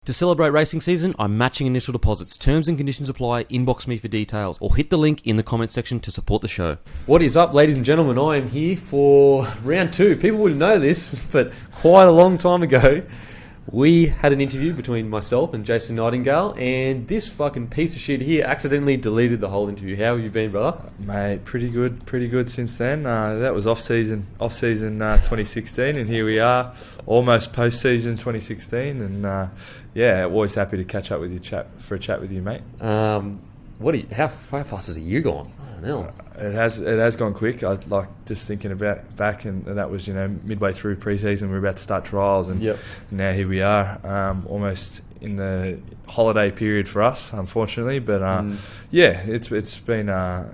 To celebrate racing season, I'm matching initial deposits. Terms and conditions apply. Inbox me for details or hit the link in the comment section to support the show. What is up, ladies and gentlemen? I am here for round 2. People wouldn't know this, but quite a long time ago, we had an interview between myself and Jason Nightingale, and this fucking piece of shit here accidentally deleted the whole interview. How have you been, brother? Mate, pretty good since then. That was off-season 2016, and here we are, almost post-season 2016, and always happy to catch up with you, for a chat with you, mate. How fast has a year gone? I don't know. It has gone quick. I like just thinking about back, and that was midway through pre-season. We're about to start trials, and now here we are, almost in the holiday period for us, unfortunately. But it's been a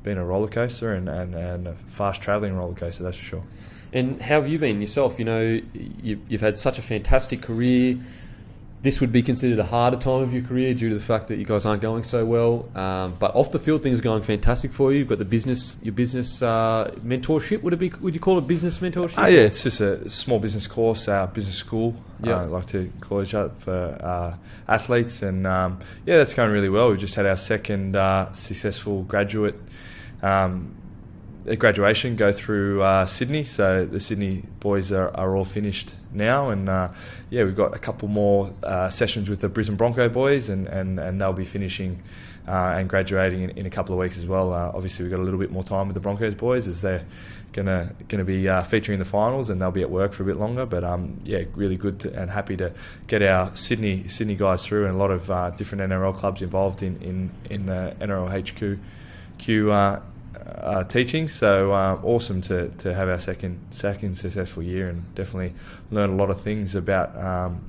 roller coaster and a fast travelling roller coaster, that's for sure. And how have you been yourself? You've had such a fantastic career. This would be considered a harder time of your career due to the fact that you guys aren't going so well. But off the field, things are going fantastic for you. You've got your business mentorship. Would you call it business mentorship? It's just a small business course, business school. I like to call each other for athletes, and that's going really well. We've just had our second successful graduation go through Sydney, so the Sydney boys are all finished now, and we've got a couple more sessions with the Brisbane Bronco boys, and they'll be finishing and graduating in a couple of weeks as well. Obviously we've got a little bit more time with the Broncos boys as they're gonna be featuring the finals, and they'll be at work for a bit longer, but really good and happy to get our Sydney guys through, and a lot of different NRL clubs involved in the NRL HQ teaching, so awesome to have our second successful year, and definitely learn a lot of things about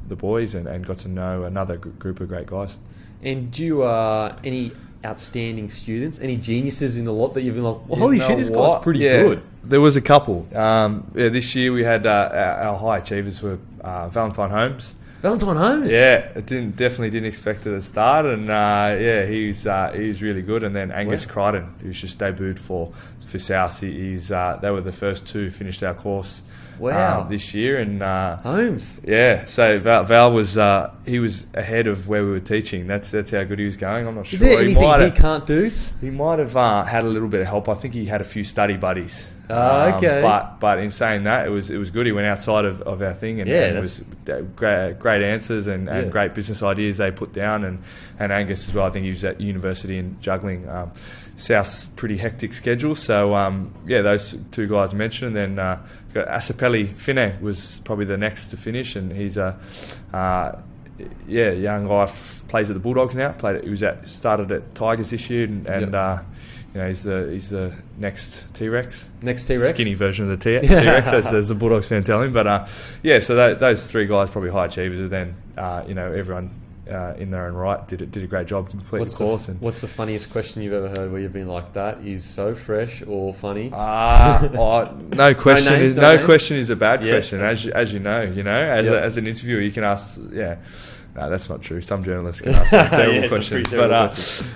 the boys, and got to know another group of great guys. And do you any outstanding students, any geniuses in the lot that you've been like, holy shit, this guy's pretty good? There was a couple. This year we had our high achievers were Valentine Holmes. Valentine Holmes? Yeah, definitely didn't expect it at the start, and he was really good. And then Angus Crichton, who's just debuted for South. They were the first two who finished our course this year. And Holmes? Yeah, so Val was he was ahead of where we were teaching. That's how good he was going. I'm not sure. Is there anything he can't do? He might have had a little bit of help. I think he had a few study buddies. Okay. But in saying that, it was good. He went outside of our thing, and was great answers and great business ideas they put down. And Angus as well. I think he was at university and juggling South's pretty hectic schedule. So those two guys mentioned. And then got Asapelli Finne was probably the next to finish, and he's a young guy. Plays at the Bulldogs now. Started at Tigers this year, and he's the next T-Rex. Next T-Rex? Skinny version of the T-Rex, as the Bulldogs fan tell him. But, so those three guys probably high achievers. And then, everyone in their own right did a great job, completed the course. What's the funniest question you've ever heard where you've been like, that is so fresh or funny? No question no question is a bad question, as you know. As an interviewer, you can ask, No, that's not true. Some journalists can ask some terrible questions. But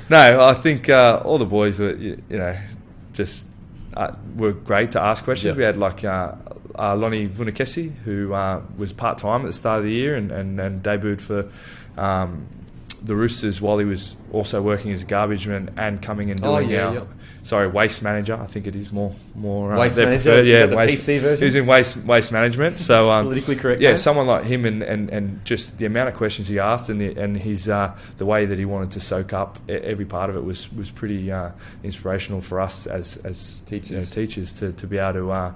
no, I think all the boys were, were great to ask questions. Yep. We had Lonnie Vunakesi, who was part-time at the start of the year and debuted for the Roosters while he was also working as a garbage man and coming and doing waste manager. I think it is more waste manager. The waste, PC version. He's in waste management. So politically correct. Yeah, someone like him and just the amount of questions he asked and his the way that he wanted to soak up every part of it was pretty inspirational for us as teachers to be able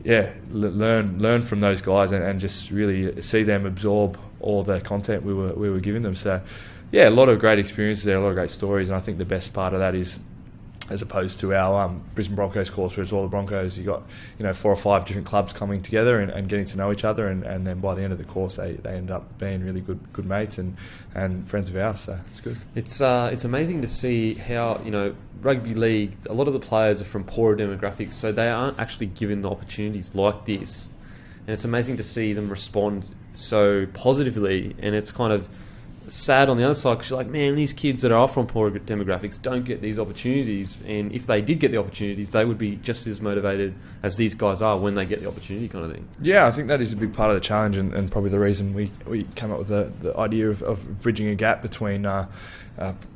to learn from those guys and just really see them absorb all the content we were giving them. So a lot of great experiences there, a lot of great stories, and I think the best part of that is, as opposed to our Brisbane Broncos course where it's all the Broncos, you got 4 or 5 different clubs coming together and getting to know each other, and then by the end of the course they end up being really good mates and friends of ours. So it's good. It's amazing to see how rugby league, a lot of the players are from poorer demographics, so they aren't actually given the opportunities like this, and it's amazing to see them respond so positively. And it's kind of sad on the other side because you're like, man, these kids that are from poor demographics don't get these opportunities, and if they did get the opportunities, they would be just as motivated as these guys are when they get the opportunity, kind of thing. Yeah, I think that is a big part of the challenge, and probably the reason we came up with the idea of bridging a gap between a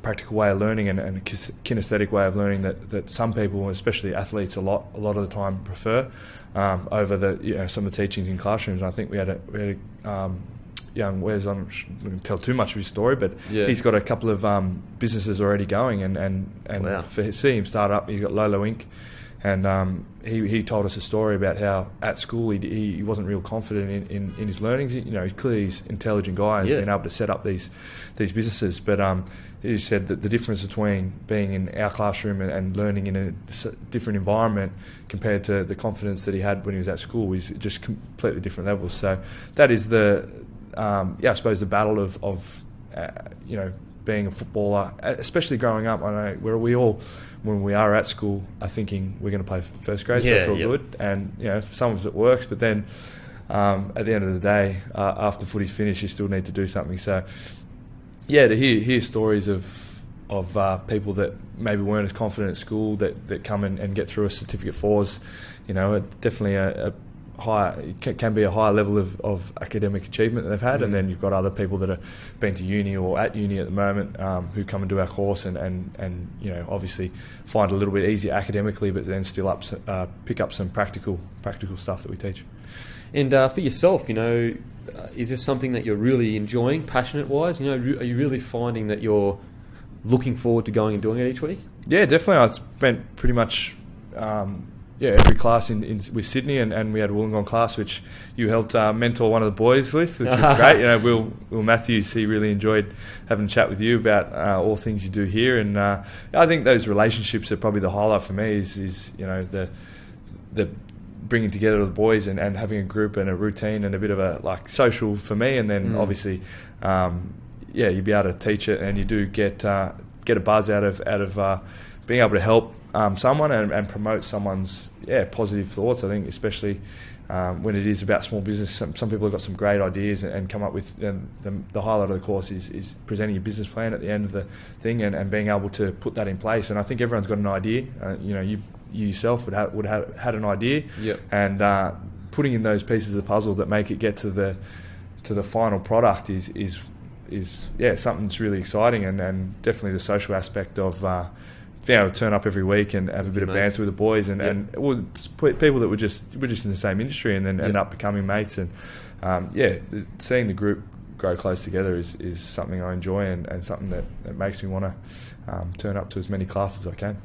practical way of learning and a kinesthetic way of learning that some people, especially athletes, a lot of the time prefer over some of the teachings in classrooms. And I think we had a young Wes, I'm not going to tell too much of his story, but he's got a couple of businesses already going, and wow. For seeing him start up, he's got Lolo Inc. And he told us a story about how at school he wasn't real confident in his learnings. Clearly he's an intelligent guy and has been able to set up these businesses. But he said that the difference between being in our classroom and learning in a different environment compared to the confidence that he had when he was at school is just completely different levels. So that is I suppose the battle of being a footballer, especially growing up. I know where we all, when we are at school, are thinking we're going to play first grade, so it's all good. And for some of us it works, but then at the end of the day, after footy's finished, you still need to do something. So to hear stories of people that maybe weren't as confident at school that come and get through a certificate fours, definitely can be a higher level of academic achievement that they've had. And then you've got other people that have been to uni or at uni at the moment who come and do our course and obviously find it a little bit easier academically, but then still pick up some practical stuff that we teach. And for yourself, is this something that you're really enjoying, passionate-wise? Are you really finding that you're looking forward to going and doing it each week? Yeah, definitely. I spent pretty much every class with Sydney, and we had a Wollongong class, which you helped mentor one of the boys with, which was great. Will Matthews, he really enjoyed having a chat with you about all things you do here, and I think those relationships are probably the highlight for me. Is the bringing together the boys and having a group and a routine and a bit of a social for me, and then obviously you'd be able to teach it, and you do get a buzz out of being able to help someone and promote someone's positive thoughts. I think especially when it is about small business, some people have got some great ideas and come up with the highlight of the course is presenting your business plan at the end of the thing and being able to put that in place. And I think everyone's got an idea. You yourself would have had an idea, and putting in those pieces of the puzzle that make it get to the final product is something that's really exciting, and definitely the social aspect of being able to turn up every week and have a bit of banter with the boys and people that were just in the same industry and then end up becoming mates, and seeing the group grow close together is something I enjoy and something that makes me want to turn up to as many classes as I can.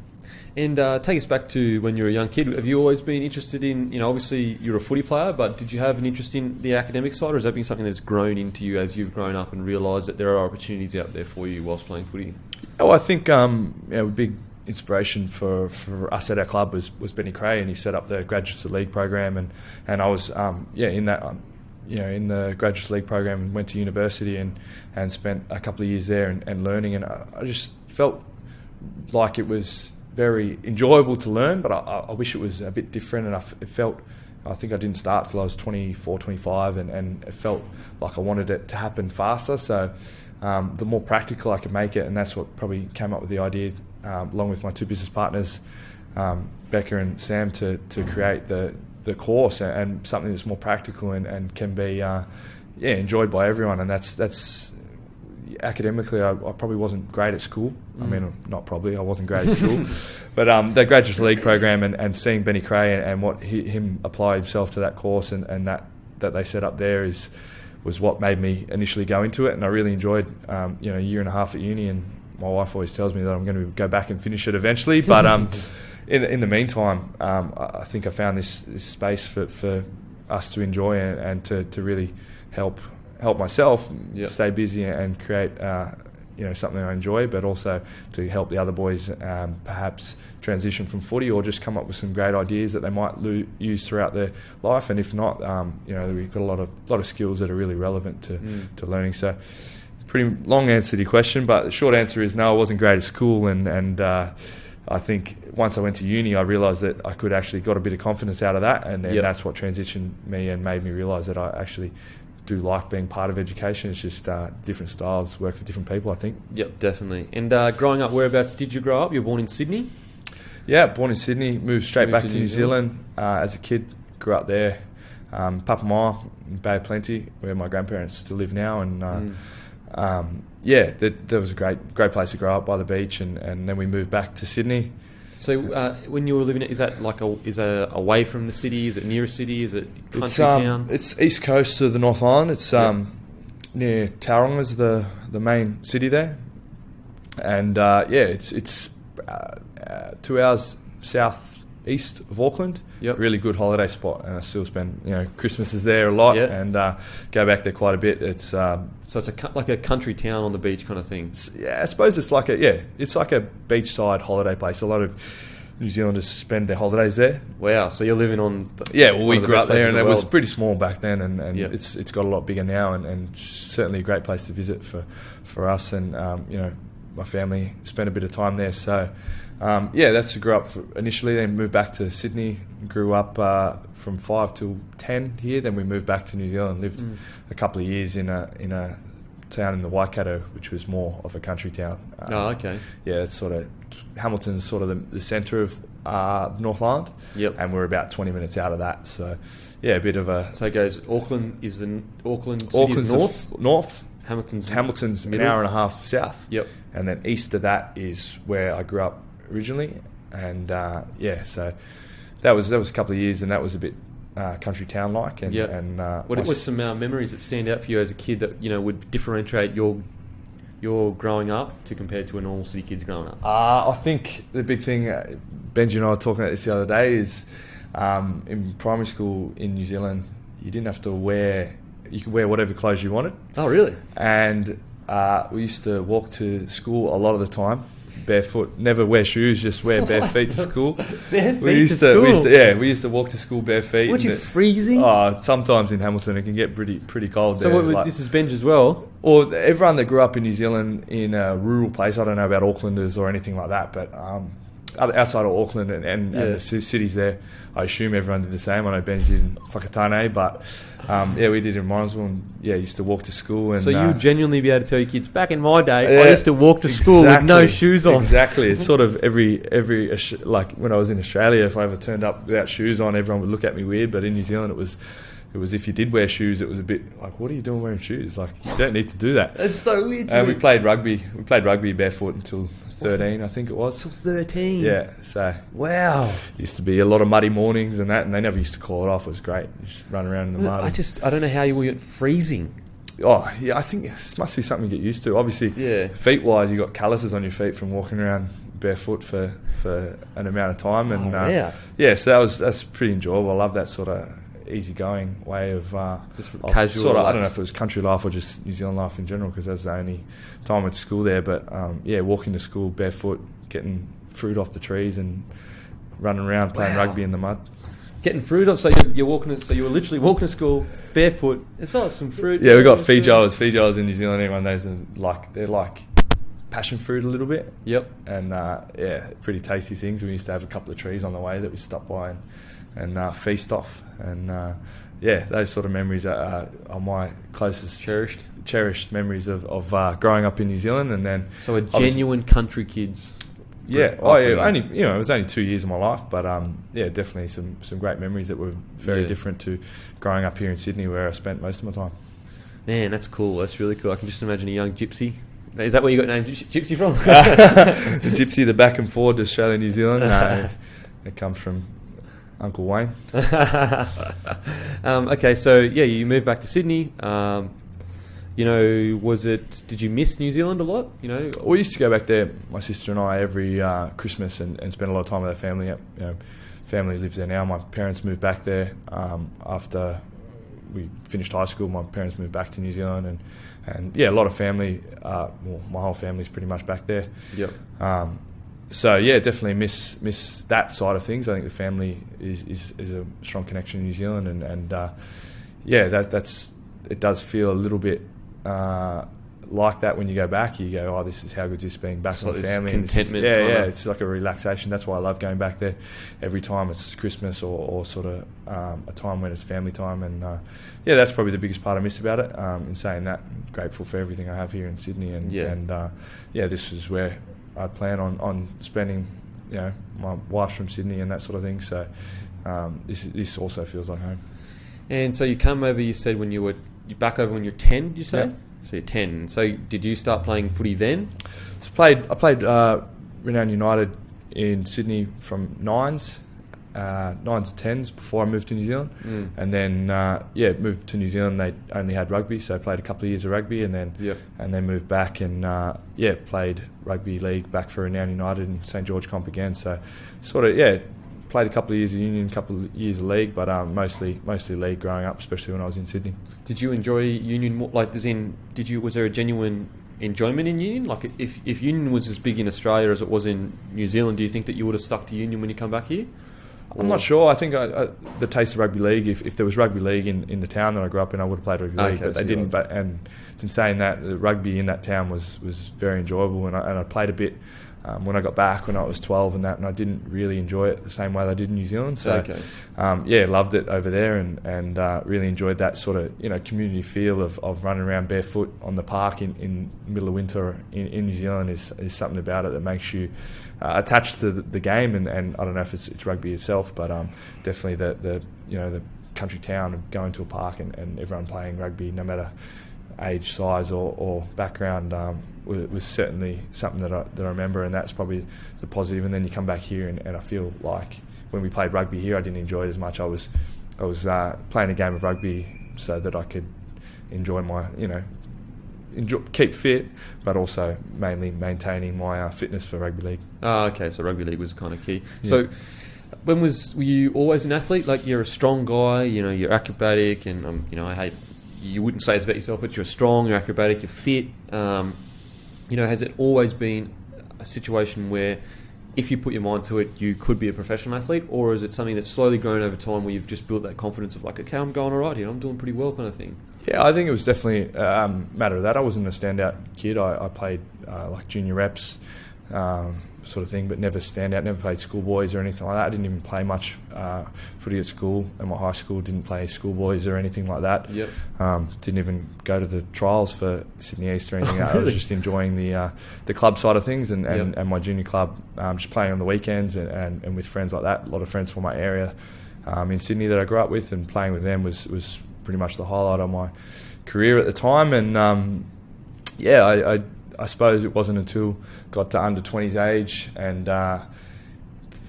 And take us back to when you were a young kid. Have you always been interested in, obviously you're a footy player, but did you have an interest in the academic side, or has that been something that's grown into you as you've grown up and realised that there are opportunities out there for you whilst playing footy? Oh, I think a big inspiration for us at our club was Benny Cray, and he set up the Graduates League program, and I was in that in the Graduates League program, and went to university and spent a couple of years there and learning, and I just felt like it was very enjoyable to learn, but I wish it was a bit different, and I think I didn't start till I was 24, 25, and it felt like I wanted it to happen faster, so the more practical I could make it, and that's what probably came up with the idea, along with my two business partners, Becca and Sam, to create the course and something that's more practical and can be enjoyed by everyone. And that's academically, I probably wasn't great at school. I mean, not probably, I wasn't great at school. But the Graduates League program and seeing Benny Cray and what him apply himself to that course and that they set up there was what made me initially go into it. And I really enjoyed a year and a half at uni, and my wife always tells me that I'm going to go back and finish it eventually. But in the meantime, I think I found this space for us to enjoy and to really help myself stay busy and create something I enjoy, but also to help the other boys perhaps transition from footy or just come up with some great ideas that they might use throughout their life. And if not, we've got a lot of skills that are really relevant to learning. So pretty long answer to your question, but the short answer is no, I wasn't great at school, and I think once I went to uni, I realised that I could actually got a bit of confidence out of that, and then that's what transitioned me and made me realise that I actually do like being part of education. It's just different styles work for different people, I think. Yep, definitely. And growing up, whereabouts did you grow up? You were born in Sydney? Yeah, born in Sydney, moved straight back to New Zealand as a kid. Grew up there, Papamaya, Bay of Plenty, where my grandparents still live now, and that was a great place to grow up by the beach, and then we moved back to Sydney. So when you were living, is that like away from the city? Is it near a city? Is it country town? It's east coast of the North Island. It's near Tauranga is the main city there, and it's 2 hours southeast of Auckland. Yep. Really good holiday spot, and I still spend Christmases there a lot, and go back there quite a bit. It's so it's like a country town on the beach kind of thing. I suppose it's like a beachside holiday place. A lot of New Zealanders spend their holidays there. Wow! So you're living on we grew up there, and it was pretty small back then, and Yep. it's got a lot bigger now, and certainly a great place to visit for us, and my family spent a bit of time there. So that's grew up initially, then moved back to Sydney, grew up from 5 till 10 here, then we moved back to New Zealand, lived a couple of years in a town in the Waikato, which was more of a country town. Okay. Yeah, it's sort of, Hamilton's sort of the centre of North Island, Yep. and we're about 20 minutes out of that, so a bit of a... So it goes, Auckland Auckland's city's north? Hamilton's an middle? hour and a half south. Yep. And then east of that is where I grew up originally, and so that was a couple of years, and that was a bit country town like, and Yep. and what was some memories that stand out for you as a kid that would differentiate your growing up to compared to a normal city kid's growing up? I think the big thing, Benji and I were talking about this the other day, is in primary school in New Zealand, you didn't have to you could wear whatever clothes you wanted. Oh, really? And we used to walk to school a lot of the time barefoot, never wear shoes, just wear bare feet to school. Bare feet to school? We used to walk to school bare feet. Weren't you freezing? Sometimes in Hamilton it can get pretty cold there. So this is Benj as well? Or everyone that grew up in New Zealand in a rural place, I don't know about Aucklanders or anything like that, but outside of Auckland and the cities there, I assume everyone did the same. I know Benji did in Whakatane, but we did in Morrisville, and used to walk to school. And so you genuinely be able to tell your kids, back in my day, I used to walk to school with no shoes on. Exactly. It's sort of every like when I was in Australia, if I ever turned up without shoes on, everyone would look at me weird. But in New Zealand, it was if you did wear shoes, it was a bit like, what are you doing wearing shoes? Like, you don't need to do that. That's so weird. And we played rugby. We played rugby barefoot until 13, I think it was. Till 13? Yeah, so... Wow. Used to be a lot of muddy mornings and that, and they never used to call it off. It was great. Just run around in the mud. I don't know how you weren't freezing. Oh, yeah, I think this must be something you get used to. Obviously, feet-wise, you got calluses on your feet from walking around barefoot for an amount of time. And so that's pretty enjoyable. I love that sort of easygoing way of just casual. Sort of, I don't know if it was country life or just New Zealand life in general, because that's the only time I went to school there. But walking to school barefoot, getting fruit off the trees, and running around playing rugby in the mud. Getting fruit off, so you're walking. So you were literally walking to school barefoot. It's like some fruit. Yeah, we got feijoas. Feijoas in New Zealand, everyone knows them. They're like passion fruit a little bit. Yep. And pretty tasty things. We used to have a couple of trees on the way that we stopped by and feast off, and those sort of memories are my closest cherished memories of growing up in New Zealand. And then so a genuine country kids. Only it was only 2 years of my life, but definitely some great memories that were very different to growing up here in Sydney, where I spent most of my time. Man, that's cool. That's really cool. I can just imagine a young Gypsy. Is that where you got named Gypsy from? Gypsy, the back and forward to Australia, New Zealand. It comes from Uncle Wayne. Okay, so you moved back to Sydney. Did you miss New Zealand a lot? We used to go back there, my sister and I, every Christmas and spend a lot of time with our family. Family lives there now. My parents moved back there after we finished high school. My parents moved back to New Zealand, and a lot of family. My whole family's pretty much back there. Yep. Definitely miss that side of things. I think the family is a strong connection in New Zealand, and that's it does feel a little bit like that when you go back. You go, oh, this is how good this being back with family. Contentment. It's like a relaxation. That's why I love going back there every time it's Christmas or sort of a time when it's family time. And that's probably the biggest part I miss about it. In saying that, I'm grateful for everything I have here in Sydney, and this is where I plan on spending. My wife's from Sydney and that sort of thing. So this also feels like home. And so you come over. You said when you're back over when you're 10. Did you say? Yeah. So you're 10. So did you start playing footy then? So I played Renown United in Sydney from nines to 10s before I moved to New Zealand, and then moved to New Zealand. They only had rugby, so I played a couple of years of rugby, and then moved back and played rugby league back for Renown United in St George Comp again. So played a couple of years of union, a couple of years of league, but mostly league growing up, especially when I was in Sydney. Did you enjoy union more? Was there a genuine enjoyment in union? Like if union was as big in Australia as it was in New Zealand, do you think that you would have stuck to union when you come back here? I'm not sure. I think the taste of rugby league, if there was rugby league in the town that I grew up in, I would have played rugby league, but they didn't. But in saying that, the rugby in that town was very enjoyable, and I played a bit when I got back when I was 12 and I didn't really enjoy it the same way that I did in New Zealand. So loved it over there, and really enjoyed that sort of community feel of running around barefoot on the park in the middle of winter in New Zealand is something about it that makes you attached to the game, and I don't know if it's rugby itself, but definitely the country town of going to a park and everyone playing rugby, no matter age, size or background, was certainly something that I remember, and that's probably the positive. And then you come back here, and I feel like when we played rugby here, I didn't enjoy it as much. I was playing a game of rugby so that I could enjoy keep fit, but also mainly maintaining my fitness for rugby league. Oh, okay. So rugby league was kind of key. Yeah. So were you always an athlete? Like you're a strong guy, you're acrobatic, and you wouldn't say it's about yourself, but you're strong, you're acrobatic, you're fit. Has it always been a situation where if you put your mind to it, you could be a professional athlete, or is it something that's slowly grown over time where you've just built that confidence of like, okay, I'm going all right here, I'm doing pretty well kind of thing? Yeah, I think it was definitely a matter of that. I wasn't a standout kid. I played like junior reps, sort of thing, but never stand out, never played schoolboys or anything like that. I didn't even play much footy at school. At my high school, didn't play schoolboys or anything like that. Yep. Didn't even go to the trials for Sydney East or anything like that. Really? I was just enjoying the club side of things and my junior club, just playing on the weekends and with friends like that. A lot of friends from my area in Sydney that I grew up with, and playing with them was pretty much the highlight of my career at the time. And I suppose it wasn't until got to under 20s age and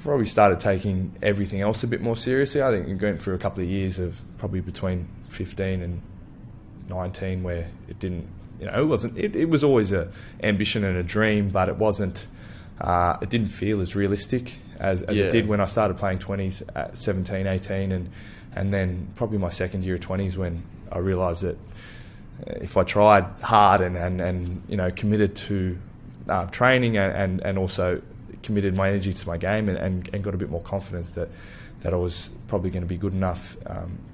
probably started taking everything else a bit more seriously. I think we went through a couple of years of probably between 15 and 19 where it didn't, it was always an ambition and a dream, but it wasn't, it didn't feel as realistic as it did when I started playing 20s at 17, 18, and then probably my second year of 20s when I realised that if I tried hard and committed to training and also committed my energy to my game and got a bit more confidence that I was probably going to be good enough,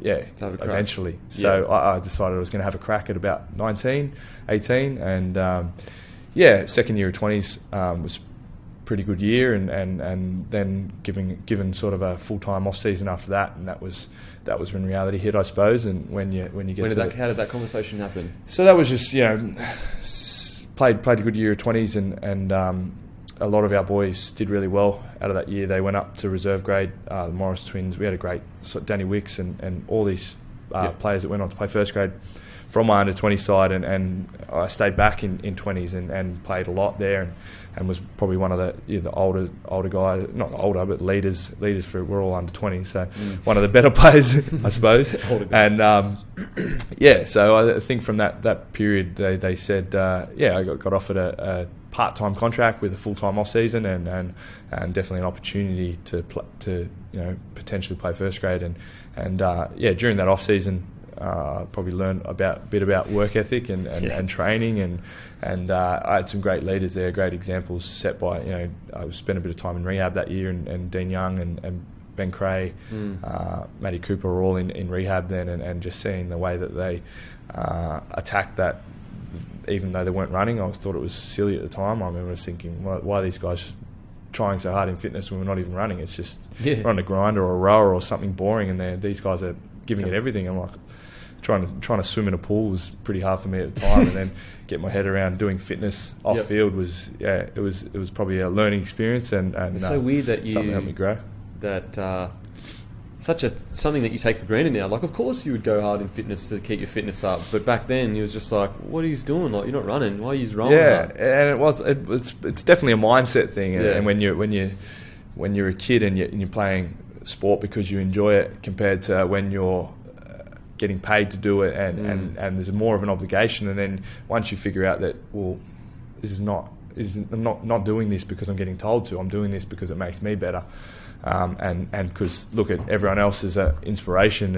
eventually. So I decided I was going to have a crack at about 19, 18, and second year of 20s was pretty good year, and then given sort of a full-time off season after that, and that was when reality hit, I suppose. And how did that conversation happen? So that was just played a good year of 20s, and a lot of our boys did really well out of that year. They went up to reserve grade. The Morris twins, we had a great Danny Wicks and all these players that went on to play first grade from my under 20 side, and I stayed back in 20s and played a lot there, and was probably one of the older guys, not older, but leaders for, we're all under 20, so one of the better players, I suppose. And so I think from that period they said, I got offered a part-time contract with a full-time off-season and definitely an opportunity to potentially play first grade, and during that off-season probably learned a bit about work ethic and training, and I had some great leaders there, great examples set by, I spent a bit of time in rehab that year, and Dean Young and Ben Cray, Matty Cooper were all in rehab then, and just seeing the way that they attacked that even though they weren't running, I thought it was silly at the time. I remember thinking, why are these guys trying so hard in fitness when we're not even running? It's just we're on a grinder or a rower or something boring, and these guys are giving it everything. I'm like, trying to swim in a pool was pretty hard for me at the time, and then get my head around doing fitness off field was it was probably a learning experience, and it's so weird that something helped me grow. That something that you take for granted now. Like, of course you would go hard in fitness to keep your fitness up, but back then you was just like, what are you doing? Like, you're not running. Why are you rolling? Yeah, hard? and it's definitely a mindset thing. And when you're a kid and you're playing sport because you enjoy it, compared to when you're getting paid to do it, and there's more of an obligation. And then once you figure out that, well, I'm not doing this because I'm getting told to. I'm doing this because it makes me better. And because look at everyone else as an inspiration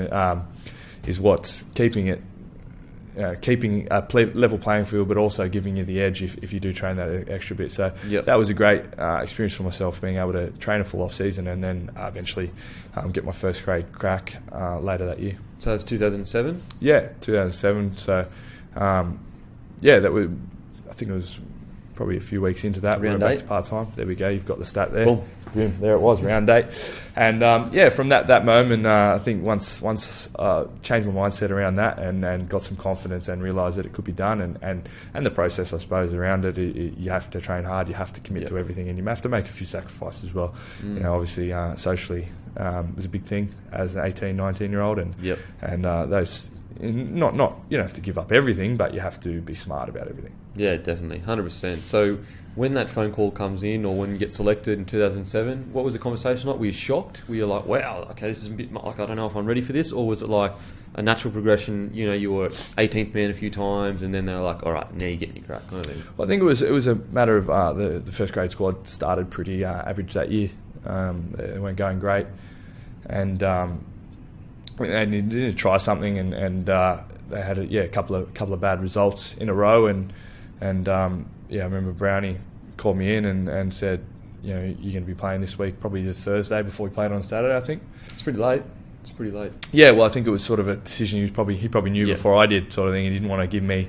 is what's keeping a level playing field, but also giving you the edge if you do train that extra bit. So that was a great experience for myself, being able to train a full off season and then eventually get my first grade crack later that year. So that's 2007? Yeah, 2007. So I think it was probably a few weeks into that. Round back 8. to part-time. There we go. You've got the stat there. Boom. Boom. There it was, round 8. And from that moment, I think once changed my mindset around that and got some confidence and realised that it could be done, and the process, I suppose, around it, you have to train hard, you have to commit to everything, and you have to make a few sacrifices as well. You know, obviously, socially was a big thing as an 18, 19-year-old, and those, not you don't have to give up everything, but you have to be smart about everything. Yeah, definitely, 100%. So when that phone call comes in, or when you get selected in 2007, what was the conversation like? Were you shocked? Were you like, wow, okay, this is a bit like, I don't know if I'm ready for this? Or was it like a natural progression? You know, you were 18th man a few times, and then they were like, all right, now you're getting your crack, kind of thing. Well, I think it was a matter of the first grade squad started pretty average that year. They weren't going great, and you did to try something, and they had a couple of bad results in a row, and I remember Brownie called me in and said, you know, you're going to be playing this week, probably the Thursday before we played on Saturday, I think. It's pretty late. Yeah, well, I think it was sort of a decision he probably knew before I did, sort of thing. He didn't want to give me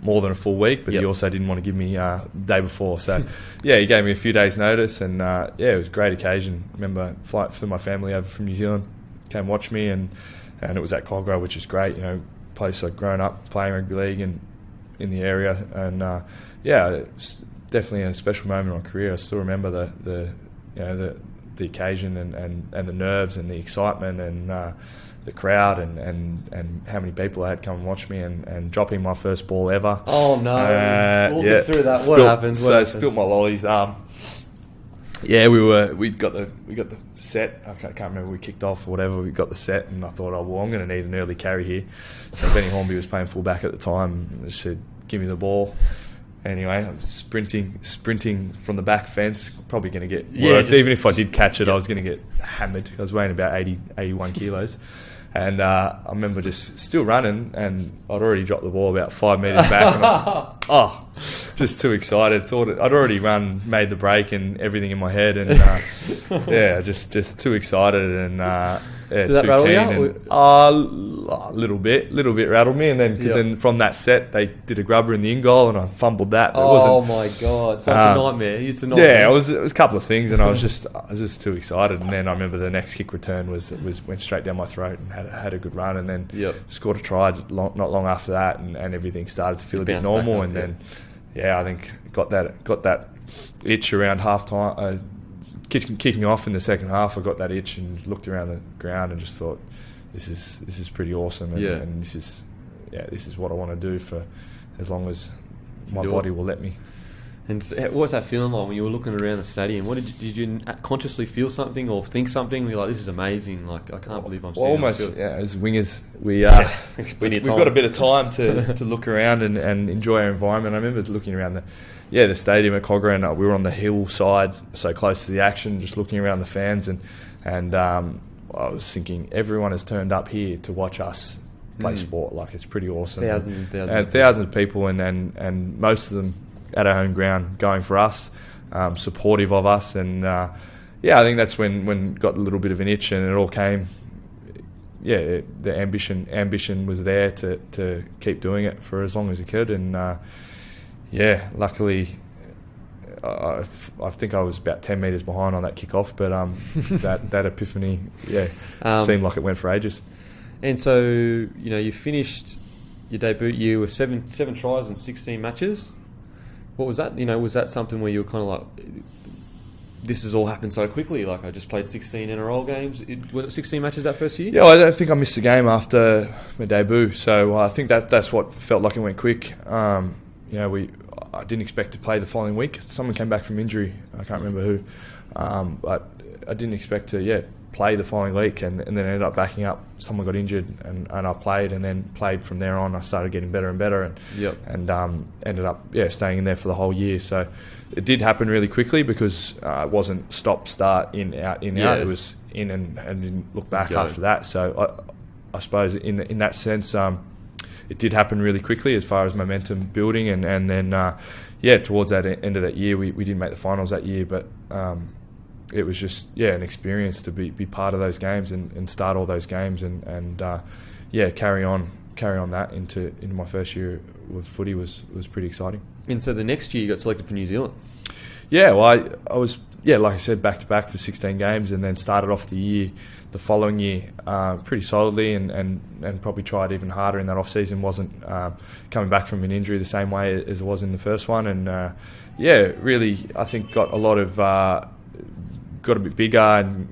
more than a full week, but he also didn't want to give me the day before. So, he gave me a few days' notice, and it was a great occasion. I remember flew my family over from New Zealand, came watch me, and it was at Cogra, which is great. You know, place I'd grown up playing rugby league and in the area, and it's definitely a special moment in my career. I still remember the occasion and the nerves and the excitement and the crowd and how many people I had come and watch me and dropping my first ball ever. Oh no! Walk us through that. What happened? Spilt my lollies. We got the set. I can't remember. We kicked off or whatever. We got the set, and I thought, I'm going to need an early carry here. So Benny Hornby was playing full back at the time. And just said, "Give me the ball." Anyway, I'm sprinting from the back fence. Probably going to get worked. Even if I did catch it, I was going to get hammered. I was weighing about 81 kilos. And I remember just still running, and I'd already dropped the ball about 5 metres back, and I was just too excited. Thought I'd already made the break and everything in my head, and just too excited, and did that rattle you? A little bit rattled me, and then then from that set they did a grubber in the in goal, and I fumbled that. But oh my god, it's like a nightmare. It's a nightmare. Yeah, it was a couple of things, and I was just too excited. And then I remember the next kick return went straight down my throat and had a good run, and then scored a try not long after that, and everything started to feel a bit normal. And then I think got that itch around half time. Kicking off in the second half, I got that itch and looked around the ground and just thought, this is pretty awesome, and this is what I want to do for as long as my body will let me. And what was that feeling like when you were looking around the stadium? What did you consciously feel something or think something? You're like, this is amazing. Like, I can't believe I'm seeing almost as wingers, we've got a bit of time to look around and enjoy our environment. I remember looking around the stadium at Cogra, and we were on the hillside, so close to the action, just looking around the fans, and I was thinking, everyone has turned up here to watch us play sport. Like, it's pretty awesome. Thousands of people, and most of them at our home ground going for us, supportive of us, and I think that's when got a little bit of an itch, and it all came. The ambition was there to keep doing it for as long as it could, and Yeah, luckily, I think I was about 10 metres behind on that kick-off, but that epiphany, seemed like it went for ages. And so, you finished your debut year with seven tries and 16 matches. What was that? Was that something where you were kind of like, this has all happened so quickly? Like, I just played 16 NRL games. Was it 16 matches that first year? Yeah, I don't think I missed a game after my debut. So I think that's what felt like it went quick. I didn't expect to play the following week. Someone came back from injury. I can't remember who. But I didn't expect to, play the following week, and then ended up backing up. Someone got injured, and I played, and then played from there on. I started getting better and better, and ended up staying in there for the whole year. So it did happen really quickly because it wasn't stop, start, in, out, in, out. It was in and didn't look back after that. So I suppose in that sense, it did happen really quickly as far as momentum building, and then towards that end of that year, we didn't make the finals that year, but it was just an experience to be part of those games and start all those games and carry on that into my first year with footy was pretty exciting. And so the next year you got selected for New Zealand. Yeah, well I was like I said, back to back for 16 games, and then started off the following year pretty solidly and probably tried even harder in that off season. Wasn't coming back from an injury the same way as it was in the first one, and really I think got a bit bigger and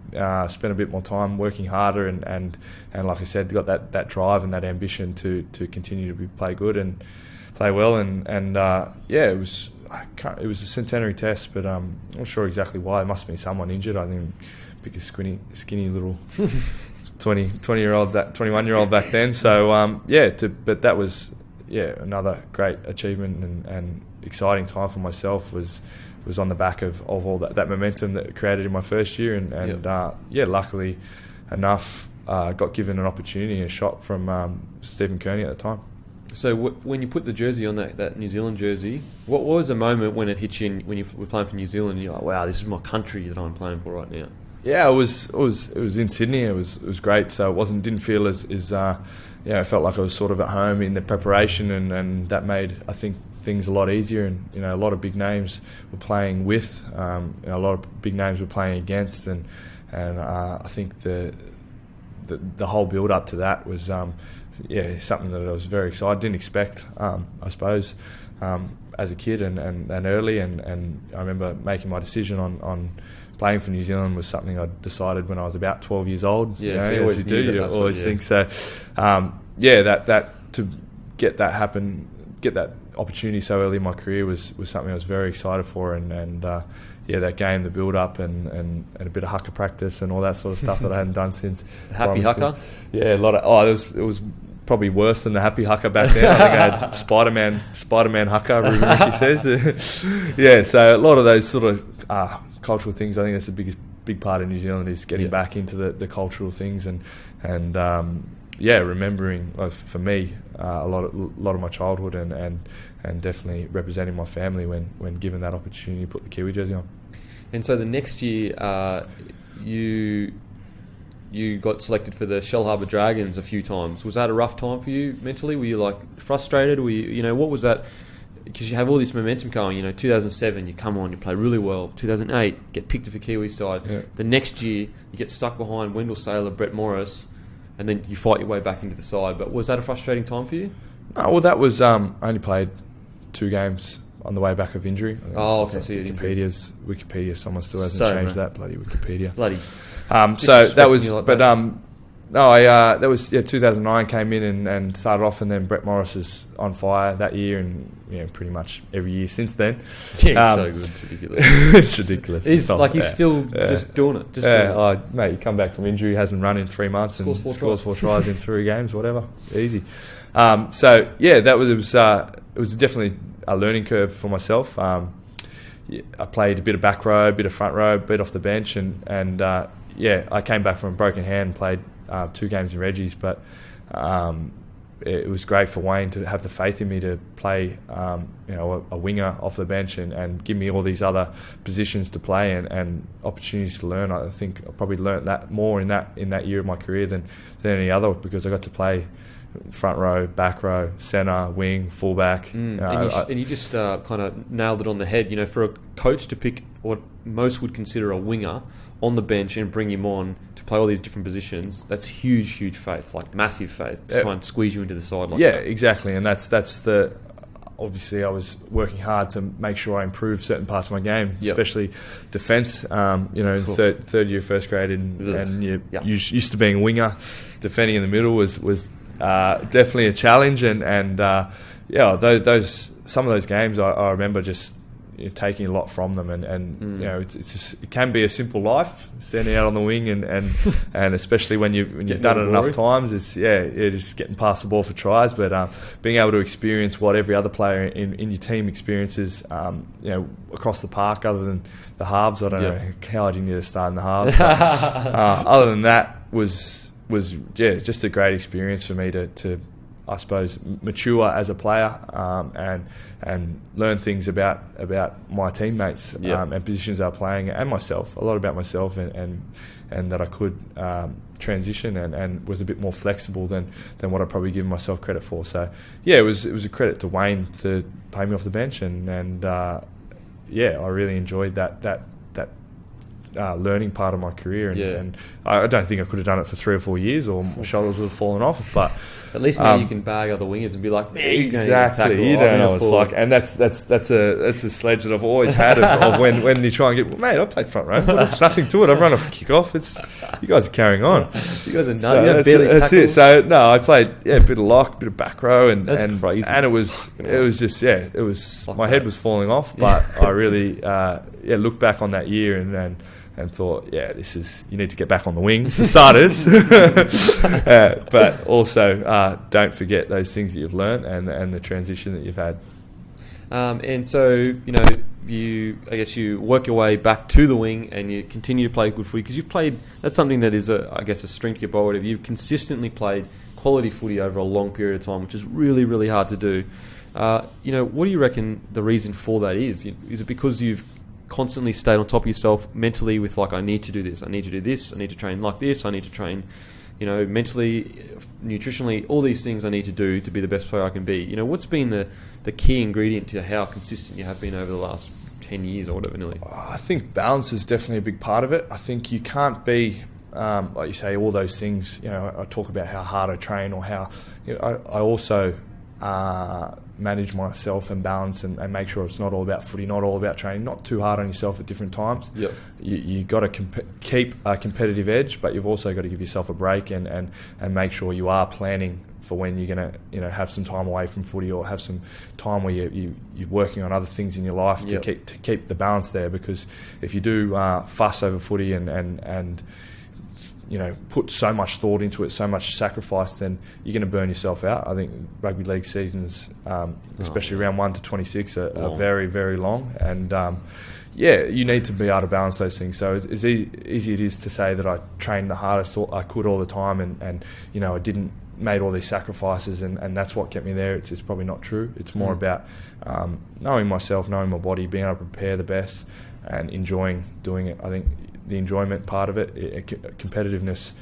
spent a bit more time working harder and like I said, got that drive and that ambition to continue to play good and play well, and it was a centenary test, but I'm not sure exactly why. It must have been someone injured. I think pick a skinny little 21-year-old back then. So but that was another great achievement and exciting time for myself. Was on the back of all that momentum that created in my first year, and luckily enough, got given an opportunity and a shot from Stephen Kearney at the time. So when you put the jersey on, that New Zealand jersey, what was the moment when it hit you when you were playing for New Zealand and you're like, wow, this is my country that I'm playing for right now? Yeah, it was in Sydney. It was great. So it didn't feel as I felt like I was sort of at home in the preparation, and that made, I think, things a lot easier. And a lot of big names were playing with, a lot of big names were playing against, and I think the whole build up to that was something that I was very excited. Didn't expect, I suppose, as a kid and early, and I remember making my decision on playing for New Zealand was something I decided when I was about 12 years old. Yeah, so you always do. You always think so. That to get that happen, get that opportunity so early in my career was something I was very excited for, and that game, the build up, and a bit of haka practice and all that sort of stuff that I hadn't done since happy haka. Yeah, a lot of it was probably worse than the happy haka back then. I think I had Spider-Man haka, Ruben Ricky says. So a lot of those sort of cultural things, I think that's the big part of New Zealand, is getting back into the cultural things and remembering, for me, a lot of my childhood and definitely representing my family when given that opportunity to put the Kiwi jersey on. And so the next year, you got selected for the Shellharbour Dragons a few times. Was that a rough time for you mentally? Were you frustrated? Were you, what was that? Because you have all this momentum going. 2007, you come on, you play really well. 2008, get picked for Kiwi side. Yeah. The next year, you get stuck behind Wendell Saylor, Brett Morris, and then you fight your way back into the side. But was that a frustrating time for you? No, well, that was I only played 2 games on the way back of injury. Wikipedia, someone still hasn't changed that. Bloody Wikipedia. Bloody. So that was, that was 2009 came in and started off, and then Brett Morris is on fire that year, and pretty much every year since then. Yeah, so good, it's ridiculous. It's ridiculous. He's still just doing it. Mate, you come back from injury, hasn't run in 3 months, and scores 4 tries in 3 games, whatever, easy. It was definitely a learning curve for myself. I played a bit of back row, a bit of front row, a bit off the bench, and I came back from a broken hand, played 2 games in Reggie's, but it was great for Wayne to have the faith in me to play a winger off the bench and give me all these other positions to play and opportunities to learn. I think I probably learnt that more in that year of my career than any other, because I got to play front row, back row, centre, wing, fullback. And you just kind of nailed it on the head. For a coach to pick what most would consider a winger on the bench and bring him on to play all these different positions, that's huge faith, like massive faith, to try and squeeze you into the side like that. Exactly. And that's the... Obviously, I was working hard to make sure I improved certain parts of my game, especially defence. Third year, first grade, and you're used to being a winger. Defending in the middle was definitely a challenge, and those some of those games I remember just taking a lot from them, and it's just, it can be a simple life standing out on the wing, and especially when you've done it enough times, it's just getting past the ball for tries, but being able to experience what every other player in your team experiences, across the park, other than the halves. I don't know how I didn't get to start in the halves, but, other than that was just a great experience for me to I suppose mature as a player, and learn things about my teammates, and positions they're playing, and myself, a lot about myself, and that I could transition and was a bit more flexible than what I'd probably given myself credit for. So it was a credit to Wayne to pay me off the bench, and I really enjoyed that learning part of my career, and I don't think I could have done it for 3 or 4 years, or my shoulders would have fallen off. But at least now you can bag other wingers and be like, exactly, you don't know what it's like, and that's a sledge that I've always had of when you try and get, mate, I played front row, but there's nothing to it. I've run off kick off. It's you guys are carrying on. You guys are nuts. So that's it. So no, I played a bit of lock, a bit of back row, and crazy. And it was just it was my head was falling off, but I really looked back on that year and thought, this is, you need to get back on the wing for starters, but also don't forget those things that you've learned and the transition that you've had. And so, you work your way back to the wing and you continue to play good footy, because you've played, that's something that is a strength of your body. You've consistently played quality footy over a long period of time, which is really, really hard to do. What do you reckon the reason for that is? Is it because you've constantly stayed on top of yourself mentally with, like, I need to do this, I need to do this, I need to train like this, I need to train, mentally, nutritionally, all these things I need to do to be the best player I can be? What's been the key ingredient to how consistent you have been over the last 10 years or whatever, nearly? I think balance is definitely a big part of it. I think you can't be, like you say, all those things. I talk about how hard I train, or how I also manage myself and balance and make sure it's not all about footy, not all about training, not too hard on yourself at different times. You got to keep a competitive edge, but you've also got to give yourself a break and make sure you are planning for when you're going to have some time away from footy, or have some time where you're working on other things in your life to keep the balance there. Because if you do fuss over footy and put so much thought into it, so much sacrifice, then you're going to burn yourself out. I think rugby league seasons, especially round 1 to 26, are very, very long. And you need to be able to balance those things. So as easy it is to say that I trained the hardest I could all the time, and I didn't made all these sacrifices, and that's what kept me there. It's probably not true. It's more about knowing myself, knowing my body, being able to prepare the best, and enjoying doing it. I think the enjoyment part of it, competitiveness,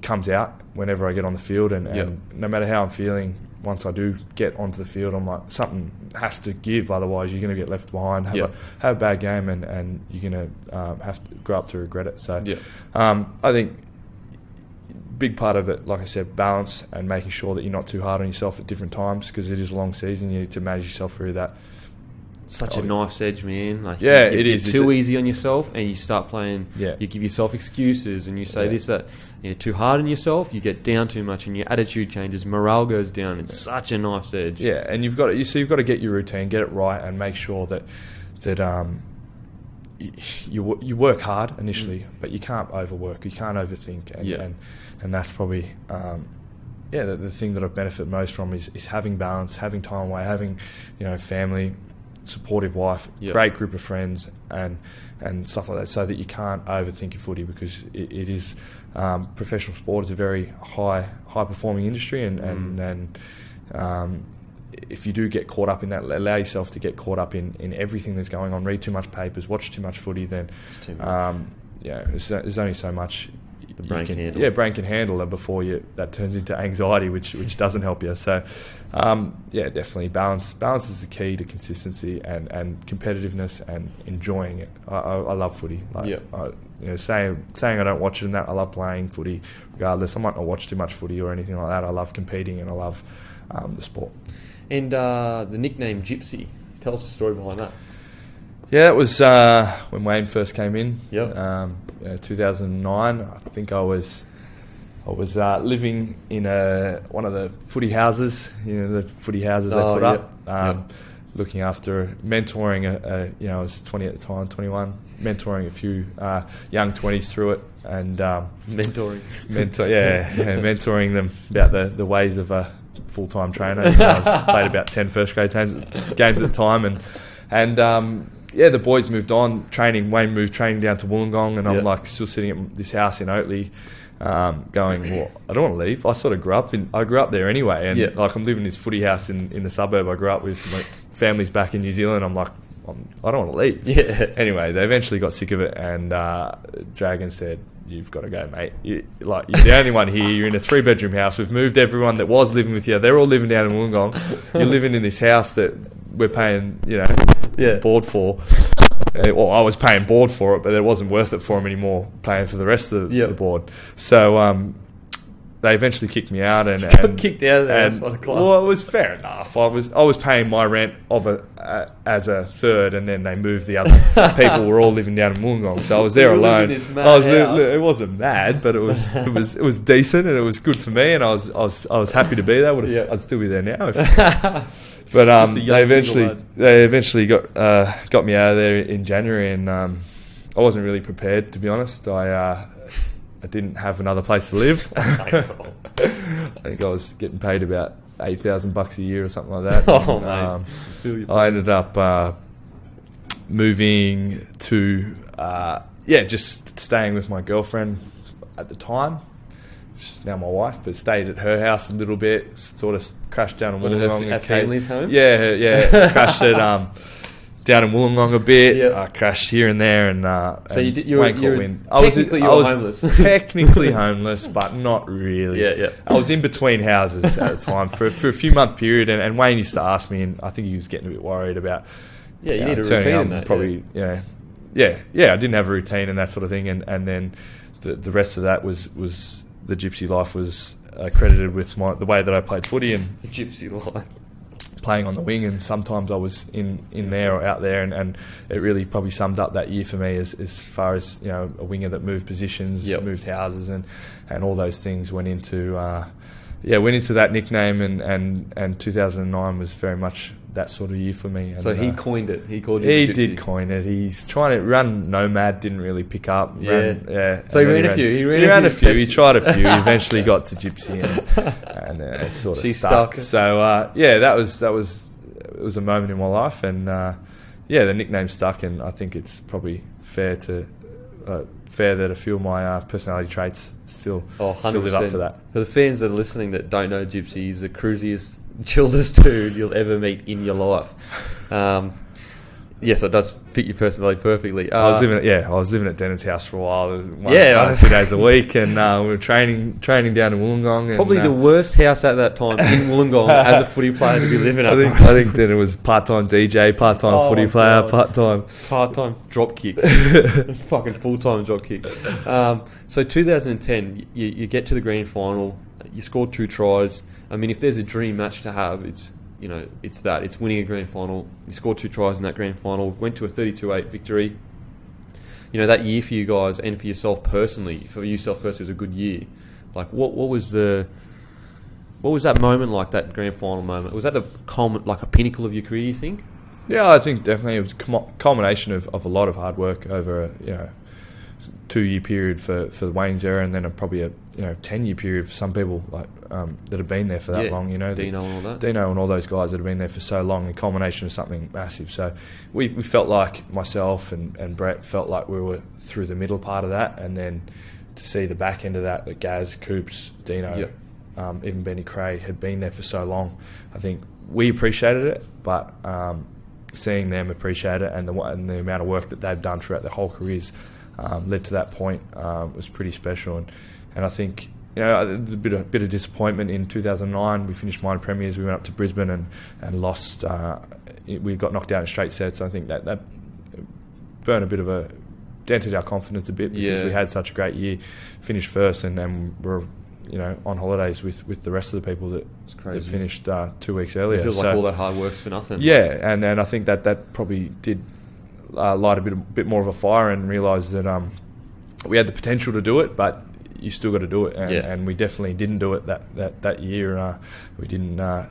comes out whenever I get on the field, and no matter how I'm feeling, once I do get onto the field, I'm like, something has to give, otherwise you're going to get left behind, have a bad game, and you're going to have to grow up to regret it. So I think big part of it, like I said, balance and making sure that you're not too hard on yourself at different times, because it is a long season. You need to manage yourself through that. Such a knife's edge, man. Like, it is. You're too easy on yourself, and you start playing. You give yourself excuses, and you say this, that. You're too hard on yourself. You get down too much, and your attitude changes. Morale goes down. It's such a knife's edge. And you've got to get your routine, get it right, and make sure that you work hard initially, but you can't overwork. You can't overthink, and that's probably the thing that I've benefited most from is having balance, having time away, having family, supportive wife, great group of friends, and stuff like that, so that you can't overthink your footy, because it is professional sport is a very high performing industry, and if you do get caught up in that, allow yourself to get caught up in everything that's going on, read too much papers, watch too much footy, then it's too much. there's only so much The brain can handle. Yeah, brain can handle it before that turns into anxiety, which doesn't help you. So, definitely balance. Balance is the key to consistency and competitiveness and enjoying it. I love footy. Saying I don't watch it and that, I love playing footy regardless. I might not watch too much footy or anything like that. I love competing and I love the sport. And the nickname Gypsy. Tell us the story behind that. Yeah, it was when Wayne first came in. Yep. 2009. I think I was living in one of the footy houses. The footy houses they put up. Looking after, mentoring I was 20 at the time, 21. Mentoring a few young 20s through it, and mentoring them about the ways of a full-time trainer. I played about 10 first grade games at the time, and the boys moved on training. Wayne moved training down to Wollongong, and I'm like still sitting at this house in Oatley, going, well, I don't want to leave. I sort of grew up there anyway, and like I'm living in this footy house in the suburb I grew up with. My family's back in New Zealand. I'm like, I don't want to leave. Yeah. Anyway, they eventually got sick of it, and Dragon said, "You've got to go, mate. You're the only one here. You're in a 3-bedroom house. We've moved everyone that was living with you. They're all living down in Wollongong. You're living in this house that we're paying, board for. Well, I was paying board for it, but it wasn't worth it for them anymore, paying for the rest of the board. So they eventually kicked me out, and got kicked out of there. That's what the club. Well, it was fair enough. I was paying my rent as a third, and then they moved the other people. Were all living down in Wollongong, so I was there alone. It wasn't mad, but it was decent, and it was good for me, and I was happy to be there. I'd still be there now. But they eventually got me out of there in January, and I wasn't really prepared, to be honest. I didn't have another place to live. I think I was getting paid about $8,000 a year or something like that. I ended up moving to just staying with my girlfriend at the time. She's now my wife, but stayed at her house a little bit. Sort of crashed down in Wollongong. At family's home? Yeah. Crashed it down in Wollongong a bit. Yep. I crashed here and there, and so you were technically homeless. Technically homeless, but not really. Yeah. I was in between houses at the time for a few month period, and Wayne used to ask me, and I think he was getting a bit worried about. Yeah, you need a routine in that. Probably, I didn't have a routine and that sort of thing, and then the rest of that was the Gypsy life was credited with the way that I played footy and the Gypsy life. Playing on the wing, and sometimes I was in there or out there, and it really probably summed up that year for me as far as a winger that moved positions, moved houses, and all those things went into that nickname, and 2009 was very much that sort of year for me. And, so he coined it. He called you He Gypsy. did coin it. He's trying to run Nomad, didn't really pick up. So he ran a few. He ran a few. He tried a few. He eventually got to Gypsy, and it sort of stuck. So it was a moment in my life, and the nickname stuck, and I think it's probably fair that a few of my personality traits still live up to that. For the fans that are listening that don't know Gypsy, he's the cruisiest, chillest dude you'll ever meet in your life. Yes, it does fit your personality perfectly. I was living at Dennis' house for a while. 2 days a week, and we were training down in Wollongong. Probably the worst house at that time in Wollongong as a footy player to be living at. I think then it was part-time DJ, part-time footy player, part-time drop kick, fucking full-time drop kick. So 2010, you get to the grand final. You scored 2 tries. I mean, if there's a dream match to have, it's winning a grand final. You scored 2 tries in that grand final, went to a 32-8 victory. That year for you guys and for yourself personally, was a good year. Like, what was that moment like, that grand final moment? Was that a pinnacle of your career, you think? Yeah, I think definitely it was a culmination of a lot of hard work over a 2-year period for the Wayne's era, and then probably a 10-year period for some people that have been there for that long. Dino and all that. Dino and all those guys that have been there for so long. The culmination of something massive. So we felt like, myself and Brett felt like we were through the middle part of that, and then to see the back end of that Gaz, Coops, Dino, even Benny Cray had been there for so long. I think we appreciated it, but seeing them appreciate it and the amount of work that they've done throughout their whole careers led to that point was pretty special. And I think, a bit of disappointment in 2009. We finished minor premiers. We went up to Brisbane and lost. We got knocked out in straight sets. I think that burned a bit of a dented our confidence a bit because we had such a great year, finished first, and we're on holidays with the rest of the people that finished 2 weeks earlier. It feels like all that hard work's for nothing. Yeah, and I think that probably did light a bit more of a fire and realise that we had the potential to do it, but you still got to do it, and we definitely didn't do it that year. We didn't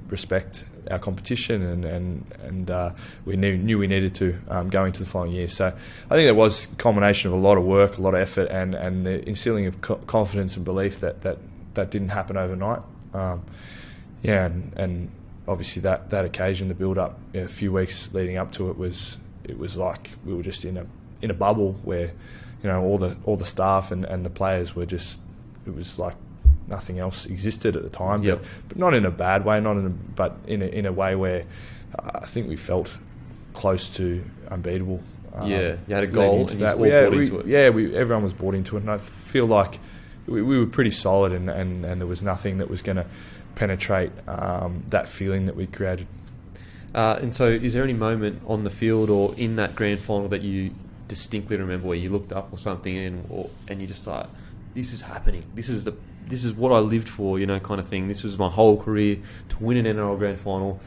respect our competition, and we knew we needed to go into the following year. So I think there was a combination of a lot of work, a lot of effort, and the instilling of confidence and belief that didn't happen overnight. And obviously that occasion, the build up, a few weeks leading up to it was like we were just in a bubble where all the staff and the players were just, it was like nothing else existed at the time, but not in a bad way, but in a way where I think we felt close to unbeatable. You had a goal and you all bought into it. Yeah, everyone was bought into it, and I feel like we were pretty solid, and there was nothing that was going to penetrate that feeling that we created. And so is there any moment on the field or in that grand final that you distinctly remember where you looked up or something and you just thought, this is happening, this is what I lived for, kind of thing, this was my whole career to win an NRL grand final?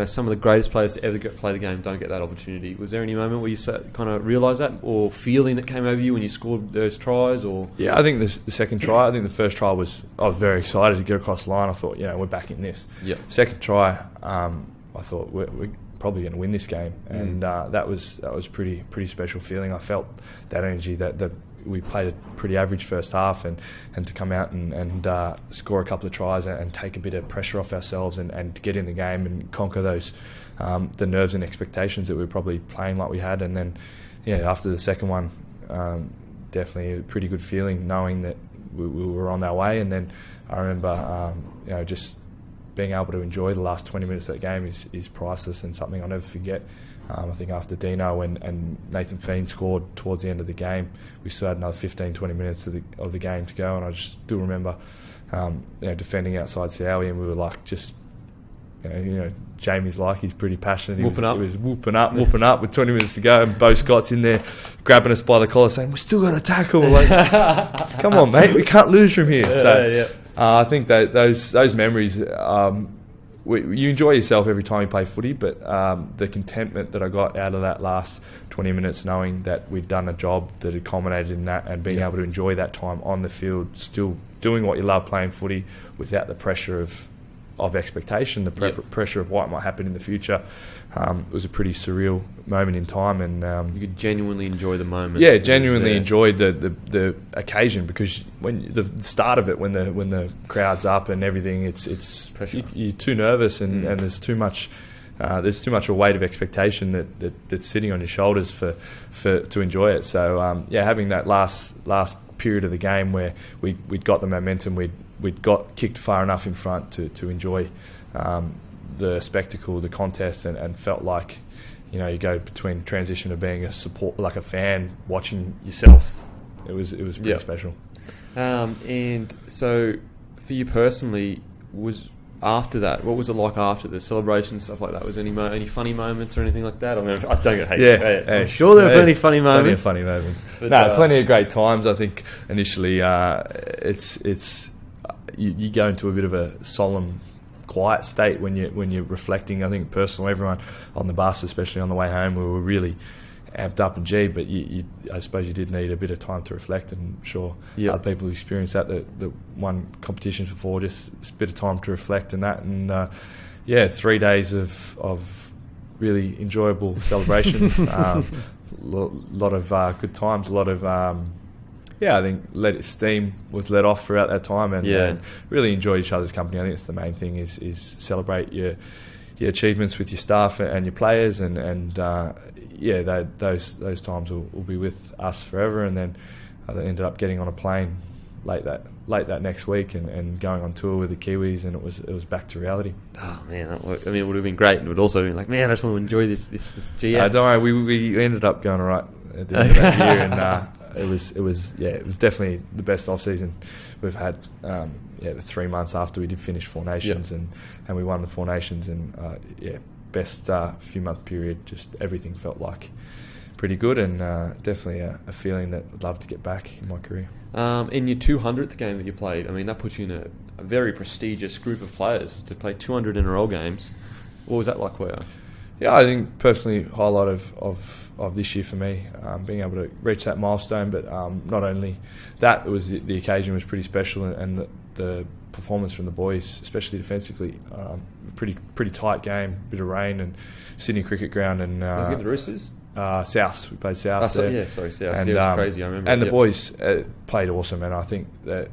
Some of the greatest players to ever play the game don't get that opportunity. Was there any moment where you kind of realised that, or feeling that came over you when you scored those tries? Or I think the second try. I think the first try I was very excited to get across the line. I thought, we're back in this. Second try, I thought we're probably going to win this game, and that was pretty special feeling. I felt that energy that we played a pretty average first half, and to come out and score a couple of tries and take a bit of pressure off ourselves and to get in the game and conquer those the nerves and expectations that we were probably playing like we had. And then after the second one, definitely a pretty good feeling knowing that we were on our way. And then I remember just being able to enjoy the last 20 minutes of that game is priceless and something I'll never forget. I think after Dino and Nathan Fiend scored towards the end of the game, we still had another 15-20 minutes of the game to go, and I just still remember defending outside Sowie, and we were like just Jamie's like, he's pretty passionate. He was whooping up with 20 minutes to go, and Bo Scott's in there grabbing us by the collar saying, we still got to tackle. Like, come on, mate, we can't lose from here. I think that those memories, you enjoy yourself every time you play footy, but the contentment that I got out of that last 20 minutes, knowing that we've done a job that had culminated in that, and being able to enjoy that time on the field, still doing what you love, playing footy, without the pressure of expectation, the pressure of what might happen in the future. It was a pretty surreal moment in time, and you could genuinely enjoy the moment. Yeah, genuinely enjoyed the occasion, because when the start of it, when the crowd's up and everything, it's pressure. You're too nervous, and there's too much. There's too much of a weight of expectation that's sitting on your shoulders for to enjoy it. So having that last period of the game where we'd got the momentum, we'd got kicked far enough in front to enjoy the spectacle, the contest, and felt like you go between transition of being a support, like a fan watching yourself. It was pretty special. And so for you personally, after that, what was it like after the celebration, stuff like that? Was there any funny moments or anything like that? I mean, I don't get hate. I'm sure there were plenty of funny moments. Plenty of funny moments. But, plenty of great times. I think initially, it's you go into a bit of a solemn, quiet state when you're reflecting. I think personally, everyone on the bus, especially on the way home, we were really amped up and G, but I suppose you did need a bit of time to reflect, and I'm sure other people who experienced that won competitions before, just a bit of time to reflect and that, and 3 days of really enjoyable celebrations, lot of good times, a lot of I think steam was let off throughout that time, and really enjoyed each other's company. I think it's the main thing is celebrate your achievements with your staff and your players, and those times will be with us forever. And then I ended up getting on a plane late that next week and going on tour with the Kiwis, and it was back to reality. Oh man, it would have been great, and it would also been like, man, I just want to enjoy this GM. Don't worry, we ended up going all right at the end of that year, and it was definitely the best off season we've had. The 3 months after we did finish Four Nations and we won the Four Nations, and best few month period. Just everything felt like pretty good, and definitely a feeling that I'd love to get back in my career. In your 200th game that you played, I mean, that puts you in a very prestigious group of players to play 200 NRL games. What was that like for you? Yeah, I think personally highlight of this year for me, being able to reach that milestone. But not only that, it was the occasion was pretty special, and the performance from the boys, especially defensively, pretty tight game, bit of rain, and Sydney Cricket Ground, and was it the Roosters? South. We played South there. South. And, it was crazy. I remember. And the boys played awesome, and I think that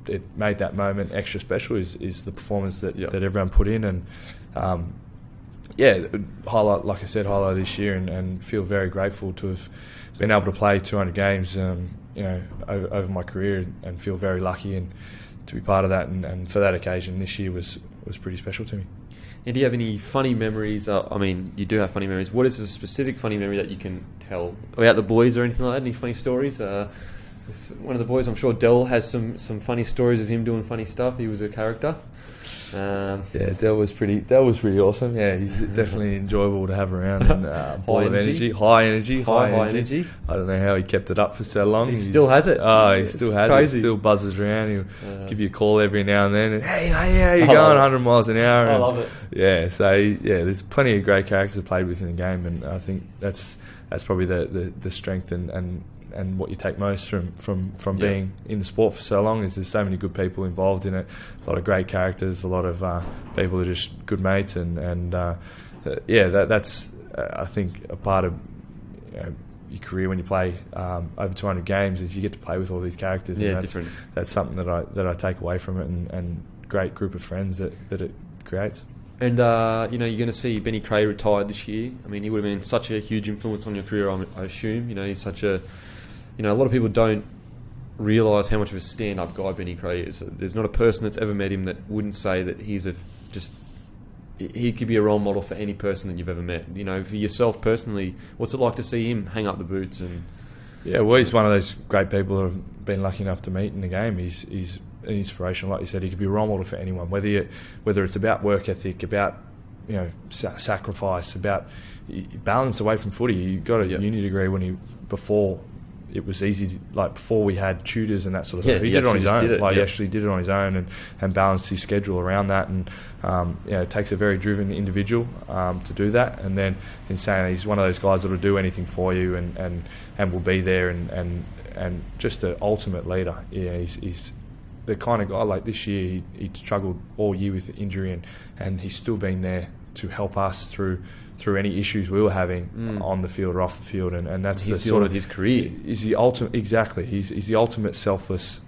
it made that moment extra special. Is the performance that everyone put in, and highlight this year, and feel very grateful to have been able to play 200 games, over my career, and feel very lucky and to be part of that. And for that occasion, this year was pretty special to me. And do you have any funny memories? I mean, you do have funny memories. What is a specific funny memory that you can tell about the boys or anything like that? Any funny stories? With one of the boys, I'm sure Dell has some funny stories of him doing funny stuff. He was a character. Dell was pretty awesome. Yeah, he's definitely enjoyable to have around, and high energy. I don't know how he kept it up for so long. He still has it. He still has it. He still buzzes around. He'll give you a call every now and then. And, hey, how you going? 100 miles an hour. I love it. Yeah, so there's plenty of great characters played with in the game, and I think that's probably the strength and what you take most from being in the sport for so long is there's so many good people involved in it, a lot of great characters, a lot of people who are just good mates, and that's I think a part of your career when you play over 200 games is you get to play with all these characters, and that's something that I take away from it, and great group of friends that it creates. And you're going to see Benny Creagh retired this year. I mean, he would have been such a huge influence on your career, I assume. He's such a a lot of people don't realise how much of a stand-up guy Benny Creagh is. There's not a person that's ever met him that wouldn't say that he could be a role model for any person that you've ever met. For yourself personally, what's it like to see him hang up the boots? And he's one of those great people who I've been lucky enough to meet in the game. He's an inspiration, like you said. He could be a role model for anyone, whether it's about work ethic, about sacrifice, about balance away from footy. He got a uni degree before it was easy, like before we had tutors and that sort of stuff. He did it on his own. He actually did it on his own and balanced his schedule around that. And it takes a very driven individual to do that. And then in saying that, he's one of those guys that will do anything for you and will be there and just an ultimate leader. He's the kind of guy. Like this year, he struggled all year with injury, and he's still been there to help us through any issues we were having on the field or off the field, and that's he's the sort of his career. He's the ultimate, exactly. He's the ultimate selfless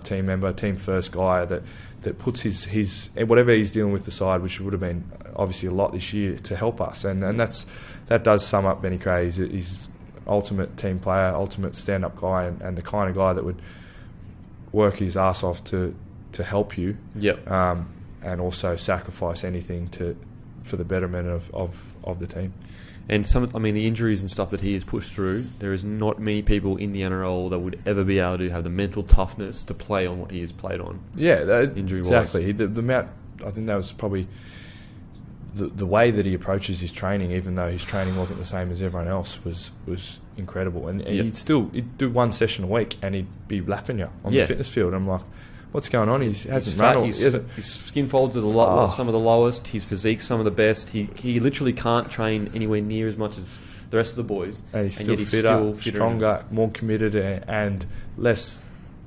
team member, team first guy that puts his whatever he's dealing with the side, which would have been obviously a lot this year, to help us, and that does sum up Benny Creagh. He's ultimate team player, ultimate stand up guy, and the kind of guy that would work his ass off to help you. And also sacrifice anything for the betterment of the team. And the injuries and stuff that he has pushed through, there is not many people in the NRL that would ever be able to have the mental toughness to play on what he has played on. Injury-wise. Exactly. The amount, I think that was probably the way that he approaches his training, even though his training wasn't the same as everyone else, was incredible. And he'd do one session a week and he'd be lapping you on the fitness field. I'm like, what's going on? He hasn't run. His skin folds are some of the lowest. His physique's some of the best. He literally can't train anywhere near as much as the rest of the boys. And he's still fitter, stronger, more committed, and less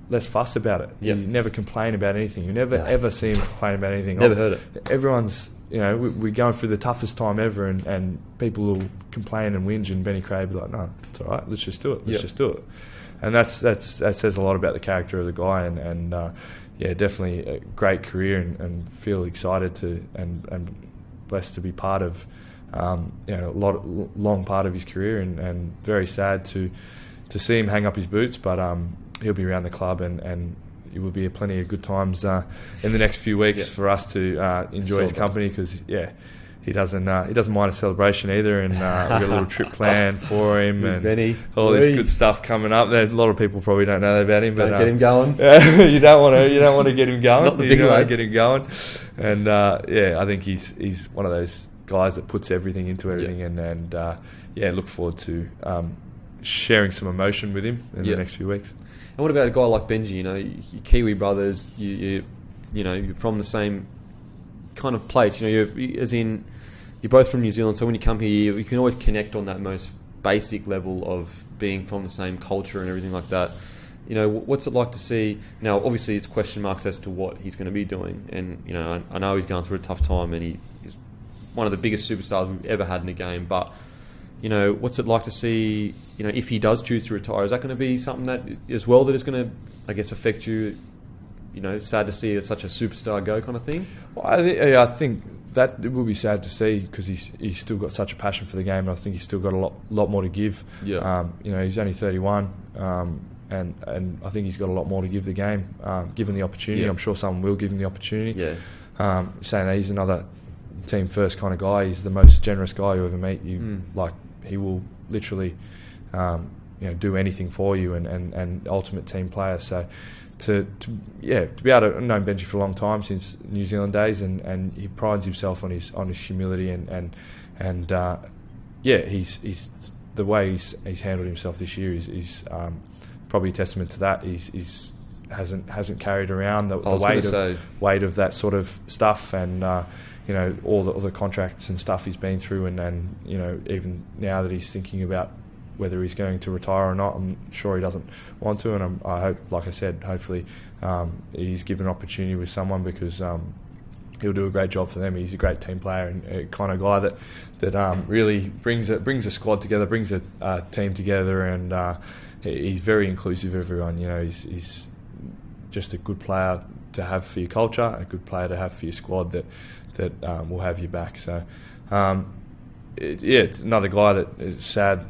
fuss about it. You never complain about anything. You never ever see him complain about anything. Never heard it. Everyone's, we're going through the toughest time ever, and people will complain and whinge, and Benny Creagh will be like, no, it's all right. Let's just do it. Let's just do it. And that says a lot about the character of the guy, and definitely a great career, and feel excited to and blessed to be part of long part of his career, and very sad to see him hang up his boots, but he'll be around the club, and it will be plenty of good times in the next few weeks for us to enjoy his company, because doesn't mind a celebration either, and we've got a little trip planned for him and Benny. all this good stuff coming up. A lot of people probably don't know about him, but Don't get him going. you don't want to get him going. Not the big lad. Get him going, and I think he's one of those guys that puts everything into everything, and look forward to sharing some emotion with him in the next few weeks. And what about a guy like Benji? You know, you're Kiwi brothers. You're from the same kind of place. You know, you're both from New Zealand, so when you come here, you can always connect on that most basic level of being from the same culture and everything like that. You know, what's it like to see? Now, obviously, it's question marks as to what he's going to be doing, and you know, I know he's going through a tough time, and he's one of the biggest superstars we've ever had in the game. But you know, what's it like to see? You know, if he does choose to retire, is that going to be something that as well that is going to, I guess, affect you? You know, sad to see such a superstar go, kind of thing. Well, I think that it will be sad to see because he's still got such a passion for the game, and I think he's still got a lot more to give. Yeah. You know, he's only 31, and I think he's got a lot more to give the game, given the opportunity. Yeah. I'm sure someone will give him the opportunity. Yeah. Saying that he's another team first kind of guy. He's the most generous guy you ever meet. He will literally, do anything for you, and ultimate team player. So. To be able to know Benji for a long time, since New Zealand days, and he prides himself on his humility and he's the way he's handled himself this year is probably a testament to that. He's hasn't carried around the weight of that sort of stuff, and all the contracts and stuff he's been through, and even now that he's thinking about whether he's going to retire or not, I'm sure he doesn't want to, and I hope, like I said, hopefully he's given an opportunity with someone, because he'll do a great job for them. He's a great team player and a kind of guy that really brings a squad together, brings a team together, and he's very inclusive of everyone. You know, he's just a good player to have for your culture, a good player to have for your squad that will have you back. So. It's another guy that is sad.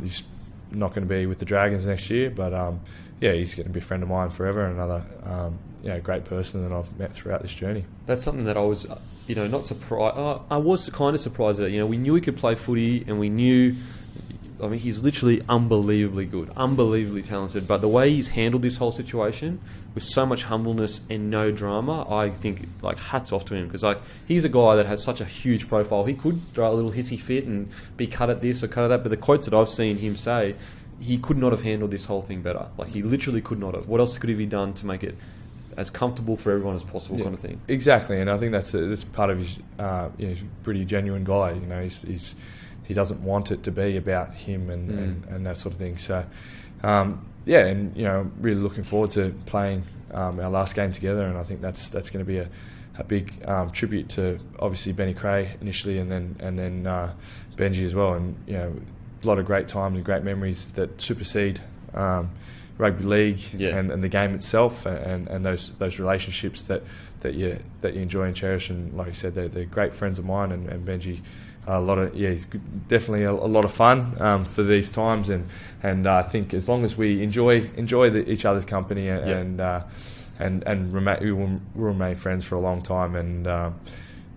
He's not going to be with the Dragons next year, but he's going to be a friend of mine forever, and another great person that I've met throughout this journey. That's something that I was, not surprised. I was kind of surprised at. We knew he could play footy, and we knew. I mean, he's literally unbelievably good, unbelievably talented. But the way he's handled this whole situation with so much humbleness and no drama, I think, hats off to him. Because, he's a guy that has such a huge profile. He could throw a little hissy fit and be cut at this or cut at that. But the quotes that I've seen him say, he could not have handled this whole thing better. He literally could not have. What else could he have done to make it as comfortable for everyone as possible, kind of thing? Exactly. And I think that's part of his, he's a pretty genuine guy. He doesn't want it to be about him and that sort of thing. So, really looking forward to playing our last game together, and I think that's going to be a big tribute to obviously Benny Cray initially, and then Benji as well, and a lot of great times and great memories that supersede rugby league and the game itself, and those relationships that you enjoy and cherish. And like I said, they're great friends of mine, and Benji. He's definitely a lot of fun for these times, and I think as long as we enjoy each other's company and we will remain friends for a long time, and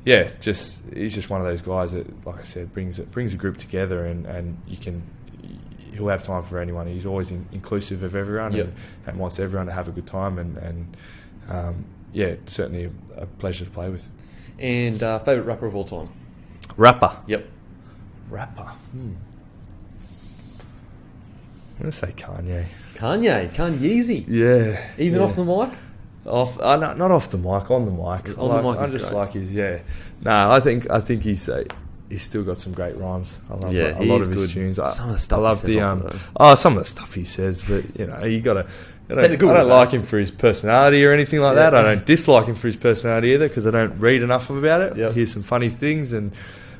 he's just one of those guys that, like I said, brings a group together, and he'll have time for anyone. He's always inclusive of everyone and wants everyone to have a good time, and certainly a pleasure to play with. And favourite rapper of all time? Rapper. Yep. Rapper. I'm going to say Kanye. Kanyeezy. Yeah. Even off the mic? Not off the mic, on the mic. I just like his, No, I think he's still got some great rhymes. I love a lot of his tunes. Some of the stuff I love he says some of the stuff he says, but you got to. I don't like him for his personality or anything like that. I don't dislike him for his personality either, because I don't read enough about it. I hear some funny things, and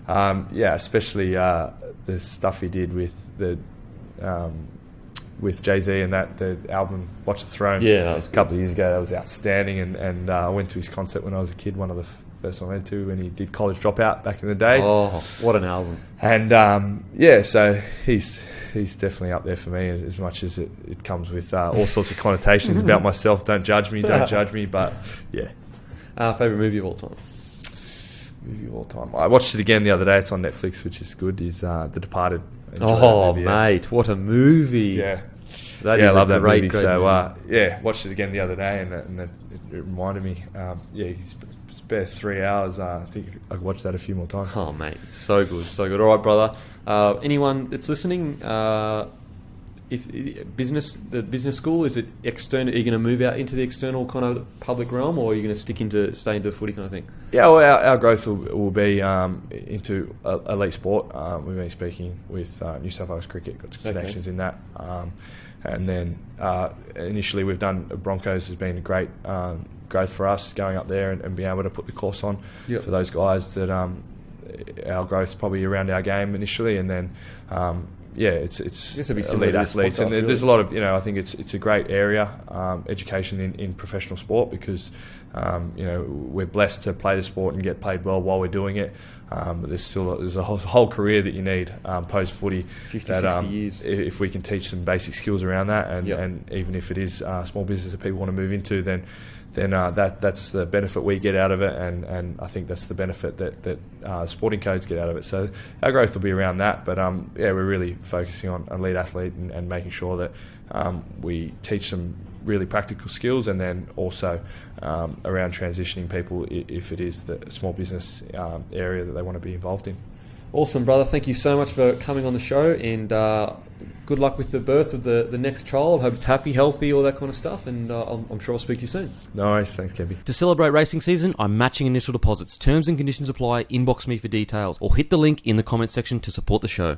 especially the stuff he did with with Jay-Z and the album Watch the Throne. That was a couple of years ago. That was outstanding, and I went to his concert when I was a kid. One of the first one I went to when he did College Dropout back in the day. Oh, what an album! And so he's definitely up there for me, as much as it comes with all sorts of connotations about myself. Don't judge me, but yeah. Favourite movie of all time? movie of all time. I watched it again the other day. It's on Netflix, which is good. Is The Departed. Enjoyed Oh, that movie, mate, what a movie! Yeah. That I is love a that great, movie. great So movie. watched it again the other day, and it reminded me. He's spare 3 hours. I think I could watch that a few more times. Oh, mate, it's so good, so good. All right, brother. Anyone that's listening, if the business school, is it external? Are you going to move out into the external kind of public realm, or are you going to stay into footy kind of thing? Yeah, well, our growth will be into elite sport. We've been speaking with New South Wales Cricket, got some connections in that. And then initially we've done Broncos has been a great growth for us, going up there and being able to put the course on for those guys that our growth probably around our game initially, and then it's elite athletes, and there's a lot of I think it's a great area, education in professional sport, because we're blessed to play the sport and get paid well while we're doing it. But there's a whole career that you need post footy. 50-60 years. If we can teach some basic skills around that, and even if it is small business that people want to move into, then that's the benefit we get out of it, and I think that's the benefit that sporting codes get out of it. So our growth will be around that, but we're really focusing on elite athlete and making sure that we teach some really practical skills, and then also around transitioning people if it is the small business area that they want to be involved in. Awesome, brother. Thank you so much for coming on the show, and good luck with the birth of the next child. I hope it's happy, healthy, all that kind of stuff, and I'm sure I'll speak to you soon. No worries. Thanks, Kevin. To celebrate racing season, I'm matching initial deposits. Terms and conditions apply. Inbox me for details, or hit the link in the comment section to support the show.